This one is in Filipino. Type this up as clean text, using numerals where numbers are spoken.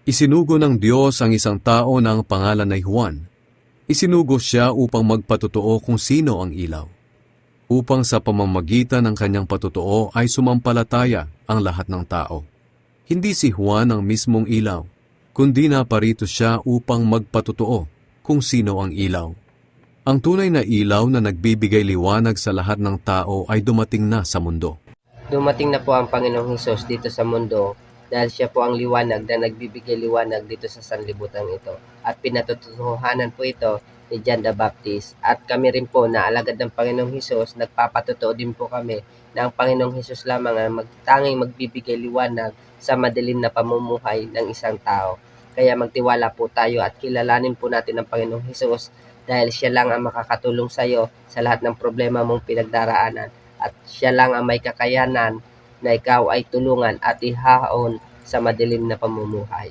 Isinugo ng Diyos ang isang tao na ang pangalan ay Juan. Isinugo siya upang magpatotoo kung sino ang ilaw. Upang sa pamamagitan ng kanyang patotoo ay sumampalataya ang lahat ng tao. Hindi si Juan ang mismong ilaw, kundi naparito siya upang magpatotoo kung sino ang ilaw. Ang tunay na ilaw na nagbibigay liwanag sa lahat ng tao ay dumating na sa mundo. Dumating na po ang Panginoong Hesus dito sa mundo dahil siya po ang liwanag na nagbibigay liwanag dito sa sanlibutan ito. At pinatutuhanan po ito ni John the Baptist. At kami rin po na alagad ng Panginoong Hesus, nagpapatotoo din po kami na ang Panginoong Hesus lamang ang tanging magbibigay liwanag sa madilim na pamumuhay ng isang tao. Kaya magtiwala po tayo at kilalanin po natin ang Panginoong Hesus dahil siya lang ang makakatulong sa iyo sa lahat ng problema mong pinagdaraanan. At siya lang ang may kakayanan na ikaw ay tulungan at ihahaon sa madilim na pamumuhay.